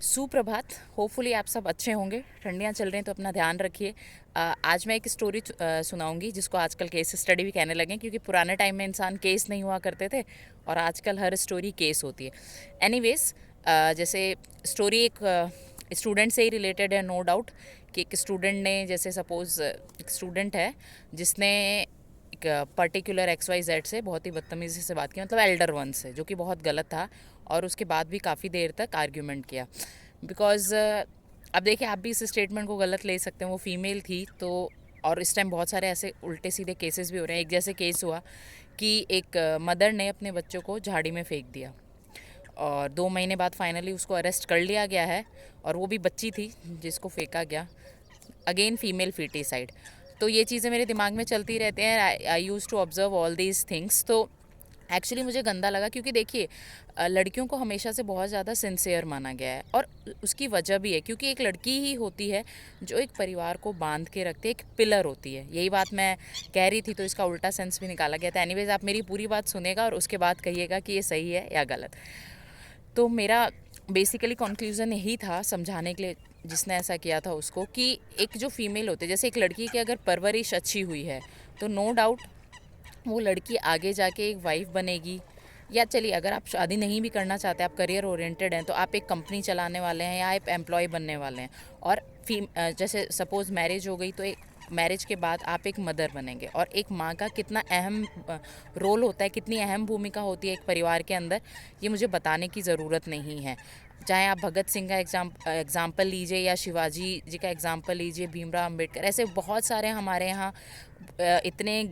सुप्रभात। होपफुली आप सब अच्छे होंगे। ठंडियाँ चल रही हैं तो अपना ध्यान रखिए। आज मैं एक स्टोरी सुनाऊंगी जिसको आजकल केस स्टडी भी कहने लगे हैं, क्योंकि पुराने टाइम में इंसान केस नहीं हुआ करते थे और आजकल हर स्टोरी केस होती है। एनीवेज, जैसे स्टोरी एक स्टूडेंट से ही रिलेटेड है, नो डाउट। कि एक स्टूडेंट ने, जैसे सपोज़ एक स्टूडेंट है जिसने एक पर्टिकुलर XYZ से बहुत ही बदतमीज़ी से बात की, मतलब एल्डर वन से, जो कि बहुत गलत था। और उसके बाद भी काफ़ी देर तक आर्ग्यूमेंट किया बिकॉज़ अब देखिए, आप भी इस स्टेटमेंट को गलत ले सकते हैं। वो फीमेल थी तो, और इस टाइम बहुत सारे ऐसे उल्टे सीधे केसेस भी हो रहे हैं। एक जैसे केस हुआ कि एक मदर ने अपने बच्चों को झाड़ी में फेंक दिया और 2 महीने बाद फाइनली उसको अरेस्ट कर लिया गया है। और वो भी बच्ची थी जिसको फेंका गया। Again female foeticide. तो ये चीज़ें मेरे दिमाग में चलती रहते हैं। I use to observe all these things. तो एक्चुअली मुझे गंदा लगा, क्योंकि देखिए, लड़कियों को हमेशा से बहुत ज़्यादा सिंसियर माना गया है। और उसकी वजह भी है, क्योंकि एक लड़की ही होती है जो एक परिवार को बांध के रखती है, एक पिलर होती है। यही बात मैं कह रही थी, तो इसका उल्टा सेंस भी निकाला गया था। एनीवेज, आप मेरी पूरी बात सुनेगा और उसके बाद कहिएगा कि ये सही है या गलत। तो मेरा बेसिकली कंक्लूज़न यही था समझाने के लिए जिसने ऐसा किया था उसको, कि एक जो फीमेल होती है, जैसे एक लड़की की अगर परवरिश अच्छी हुई है तो नो डाउट वो लड़की आगे जाके एक वाइफ बनेगी। या चलिए, अगर आप शादी नहीं भी करना चाहते, आप करियर ओरिएंटेड हैं, तो आप एक कंपनी चलाने वाले हैं या आप एम्प्लॉय बनने वाले हैं। और जैसे सपोज़ मैरिज हो गई, तो एक मैरिज के बाद आप एक मदर बनेंगे। और एक माँ का कितना अहम रोल होता है, कितनी अहम भूमिका होती है एक परिवार के अंदर, ये मुझे बताने की ज़रूरत नहीं है। चाहे आप भगत सिंह का एग्ज़ाम्पल लीजिए, या शिवाजी जी का एग्ज़ाम्पल लीजिए, भीमराव अम्बेडकर, ऐसे बहुत सारे हमारे यहाँ इतने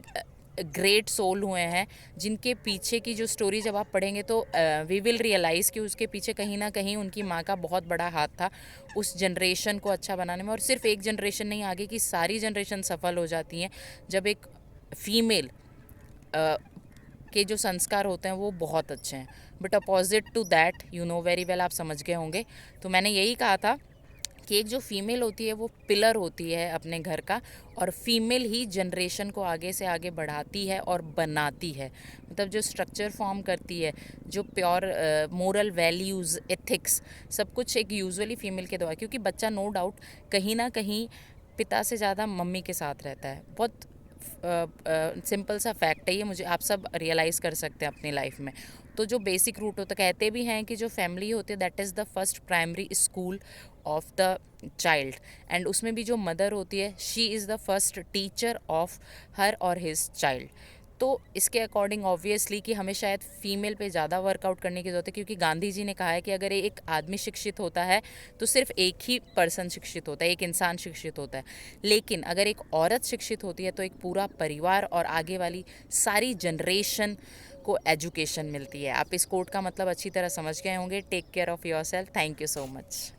ग्रेट सोल हुए हैं जिनके पीछे की जो स्टोरी जब आप पढ़ेंगे तो वी विल रियलाइज़ कि उसके पीछे कहीं ना कहीं उनकी माँ का बहुत बड़ा हाथ था उस जनरेशन को अच्छा बनाने में। और सिर्फ एक जनरेशन नहीं, आगे की सारी जनरेशन सफल हो जाती हैं जब एक फीमेल के जो संस्कार होते हैं वो बहुत अच्छे हैं। But opposite to that, you know very well, आप समझ गए होंगे। तो मैंने यही कहा था कि एक जो फीमेल होती है वो पिलर होती है अपने घर का, और फीमेल ही जनरेशन को आगे से आगे बढ़ाती है और बनाती है। मतलब जो स्ट्रक्चर फॉर्म करती है, जो प्योर मोरल वैल्यूज़, एथिक्स, सब कुछ एक यूजुअली फीमेल के द्वारा। क्योंकि बच्चा नो डाउट कहीं ना कहीं पिता से ज़्यादा मम्मी के साथ रहता है। बहुत सिंपल सा फैक्ट है ये, मुझे आप सब रियलाइज़ कर सकते हैं अपनी लाइफ में। तो जो बेसिक रूट होता, कहते भी हैं कि जो फैमिली होती है that is the first primary school of the child. And उसमें भी जो मदर होती है, she is the first teacher of her और हिज चाइल्ड। तो इसके अकॉर्डिंग ऑब्वियसली कि हमें शायद फीमेल पे ज़्यादा वर्कआउट करने की ज़रूरत है, क्योंकि गांधी जी ने कहा है कि अगर एक आदमी शिक्षित होता है तो सिर्फ एक ही पर्सन शिक्षित होता है, एक इंसान शिक्षित होता है। लेकिन अगर एक औरत शिक्षित होती है तो एक पूरा परिवार और आगे वाली सारी जनरेशन को एजुकेशन मिलती है। आप इस कोट का मतलब अच्छी तरह समझ गए होंगे। Take care of your self. Thank you so much.